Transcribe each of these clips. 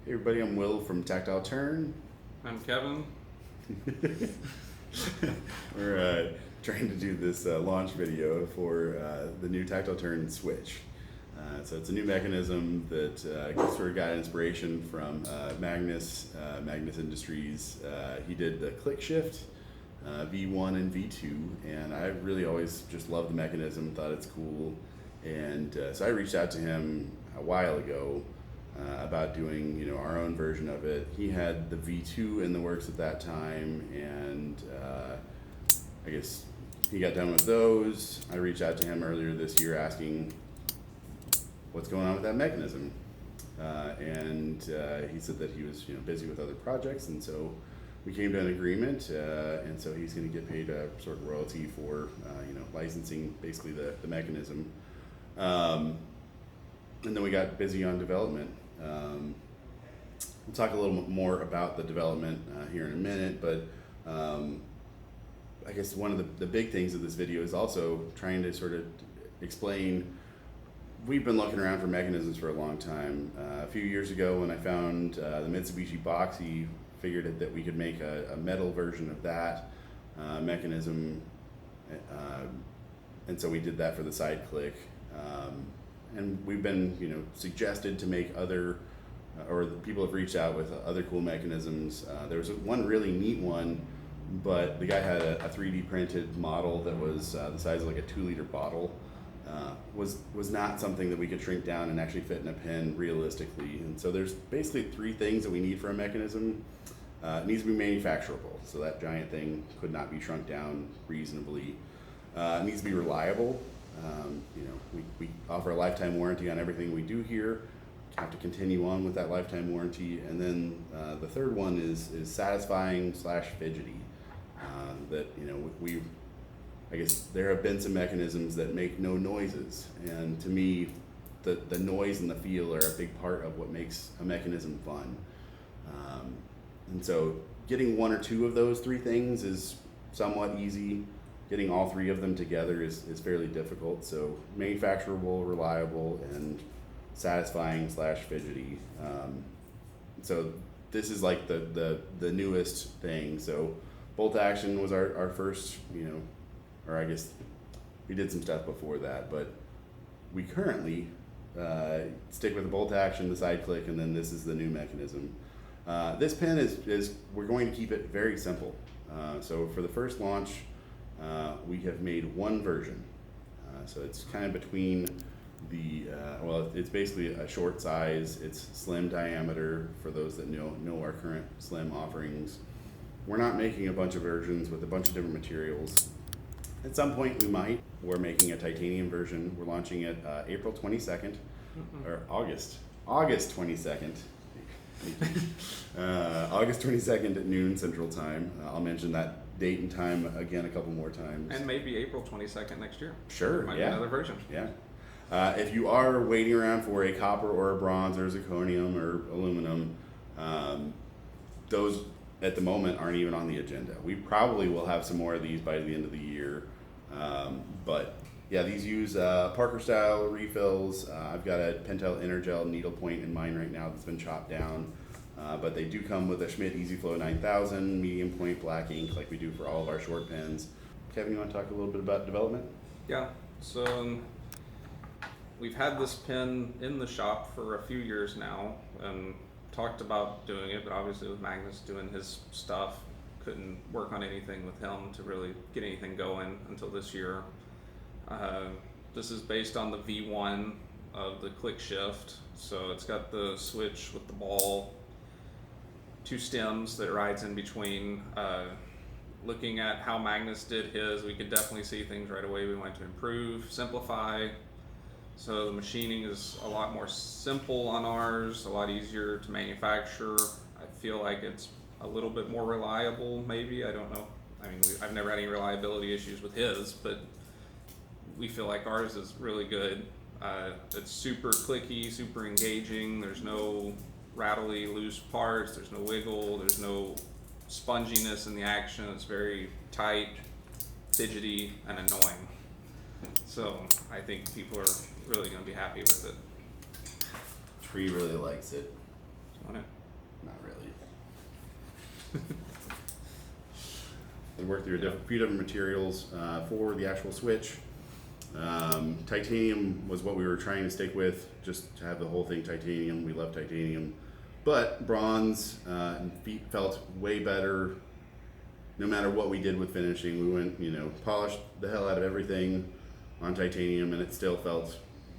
Hey everybody, I'm Will from Tactile Turn. I'm Kevin. We're trying to do this launch video for the new Tactile Turn switch. So it's a new mechanism that sort of got inspiration from Magnus Industries. He did the click shift, V1 and V2, and I really always just loved the mechanism, thought it's cool, and so I reached out to him a while ago about doing our own version of it. He had the V2 in the works at that time, and I guess he got done with those. I reached out to him earlier this year asking what's going on with that mechanism, and he said that he was busy with other projects, and so we came to an agreement, and so he's going to get paid a sort of royalty for licensing basically the mechanism. And then we got busy on development. We'll talk a little more about the development here in a minute, but I guess one of the big things of this video is also trying to sort of explain. We've been looking around for mechanisms for a long time. A few years ago when I found the Mitsubishi Boxy, figured that we could make a metal version of that mechanism, and so we did that for the side click. And we've been, suggested to make other, or people have reached out with other cool mechanisms. There was one really neat one, but the guy had a 3D printed model that was the size of like a 2-liter bottle. Was not something that we could shrink down and actually fit in a pen realistically. And so there's basically 3 things that we need for a mechanism. It needs to be manufacturable, so that giant thing could not be shrunk down reasonably. It needs to be reliable. We offer a lifetime warranty on everything we do here. Have to continue on with that lifetime warranty. And then the third one is satisfying / fidgety. That I guess there have been some mechanisms that make no noises, and to me, the noise and the feel are a big part of what makes a mechanism fun. And so getting 1 or 2 of those 3 things is somewhat easy. Getting all 3 of them together is fairly difficult. So manufacturable, reliable, and satisfying / fidgety. So this is like the newest thing. So bolt action was our first, or I guess we did some stuff before that, but we currently stick with the bolt action, the side click, and then this is the new mechanism. This pen is we're going to keep it very simple. So for the first launch, we have made one version. So it's kind of between it's basically a short size, it's slim diameter for those that know our current slim offerings. We're not making a bunch of versions with a bunch of different materials. At some point we might. We're making a titanium version. We're launching it April 22nd, or August 22nd. August 22nd at noon Central Time. I'll mention that date and time again a couple more times. And maybe April 22nd next year. Sure, Might yeah. be another version. Yeah. If you are waiting around for a copper or a bronze or zirconium or aluminum, those at the moment aren't even on the agenda. We probably will have some more of these by the end of the year. But yeah, these use Parker style refills. I've got a Pentel Energel needlepoint in mine right now that's been chopped down. But they do come with a Schmidt EasyFlow 9000 medium point black ink like we do for all of our short pens. Kevin, you want to talk a little bit about development? Yeah, so we've had this pen in the shop for a few years now, and talked about doing it, but obviously with Magnus doing his stuff, couldn't work on anything with him to really get anything going until this year. This is based on the V1 of the click shift, so it's got the switch with the ball, 2 stems that it rides in between. Looking at how Magnus did his, we could definitely see things right away we wanted to improve, simplify. So the machining is a lot more simple on ours, a lot easier to manufacture. I feel like it's a little bit more reliable, maybe. I don't know. I mean, I've never had any reliability issues with his, but we feel like ours is really good. It's super clicky, super engaging. There's no rattly, loose parts. There's no wiggle. There's no sponginess in the action. It's very tight, fidgety, and annoying. So I think people are really going to be happy with it. Tree really likes it. on it? Not really. We worked through a few different materials for the actual switch. Titanium was what we were trying to stick with, just to have the whole thing titanium. We love titanium, but bronze felt way better. No matter what we did with finishing, we went, polished the hell out of everything on titanium, and it still felt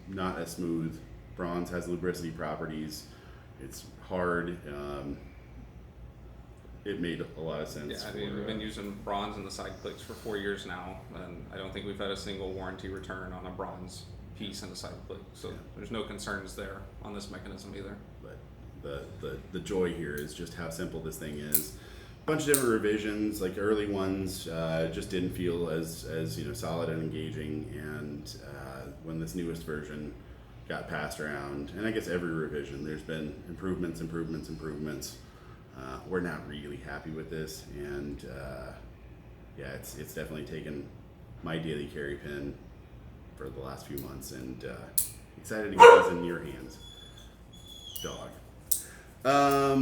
not as smooth. Bronze has lubricity properties. It's hard. It made a lot of sense. Yeah, I mean, we've been using bronze in the side clicks for 4 years now, and I don't think we've had a single warranty return on a bronze piece in a side click. So there's no concerns there on this mechanism either. But the joy here is just how simple this thing is. A bunch of different revisions, like early ones, just didn't feel as solid and engaging. And when this newest version got passed around, and I guess every revision, there's been improvements. We're not really happy with this, and it's definitely taken my daily carry pin for the last few months, and excited to get these in your hands. Dog.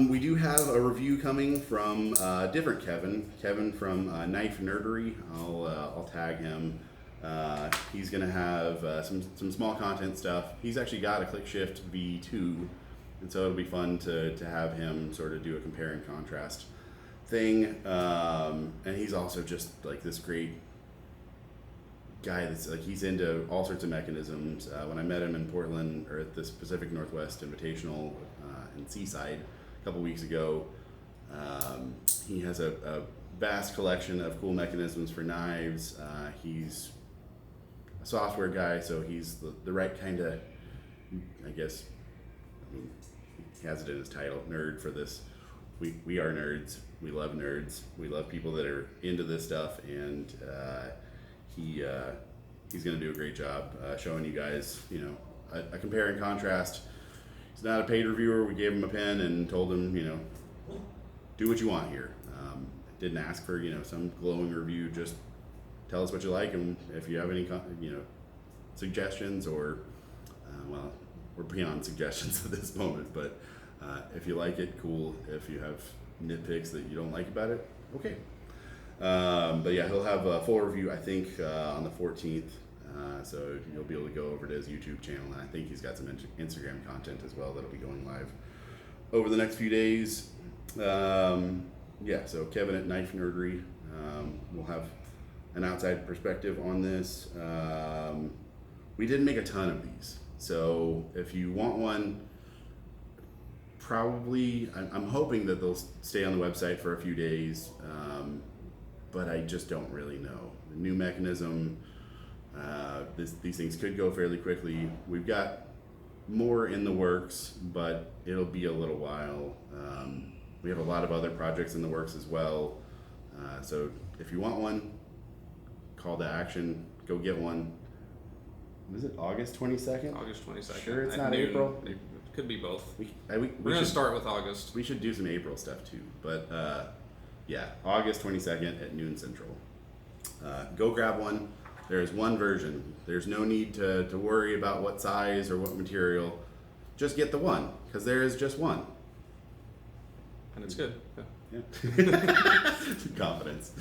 We do have a review coming from different Kevin from Knife Nerdery. I'll tag him. He's gonna have some small content stuff. He's actually got a ClickShift V2. And so it'll be fun to have him sort of do a compare and contrast thing. And he's also just like this great guy that's like, he's into all sorts of mechanisms. When I met him in Portland, or at this Pacific Northwest Invitational in Seaside a couple weeks ago, he has a vast collection of cool mechanisms for knives. He's a software guy, so he's the right kind of, I guess, he has it in his title, nerd for this. We are nerds. We love nerds. We love people that are into this stuff, and he's going to do a great job showing you guys, a compare and contrast. He's not a paid reviewer. We gave him a pen and told him, do what you want here. Didn't ask for, some glowing review. Just tell us what you like, and if you have any, suggestions or, we're beyond suggestions at this moment, but if you like it, cool. If you have nitpicks that you don't like about it, okay. But yeah, he'll have a full review, I think, on the 14th. So you'll be able to go over to his YouTube channel, and I think he's got some Instagram content as well that'll be going live over the next few days. So Kevin at Knife Nerdery will have an outside perspective on this. We didn't make a ton of these. So if you want one, probably, I'm hoping that they'll stay on the website for a few days, but I just don't really know. The new mechanism, these things could go fairly quickly. We've got more in the works, but it'll be a little while. We have a lot of other projects in the works as well. So if you want one, call to action, go get one. Was it August 22nd? August 22nd. Sure, it's at not noon. April. It could be both. We're going to start with August. We should do some April stuff too, but August 22nd at noon Central. Go grab one. There's one version. There's no need to worry about what size or what material. Just get the one, because there is just one. And it's good. Yeah. Confidence.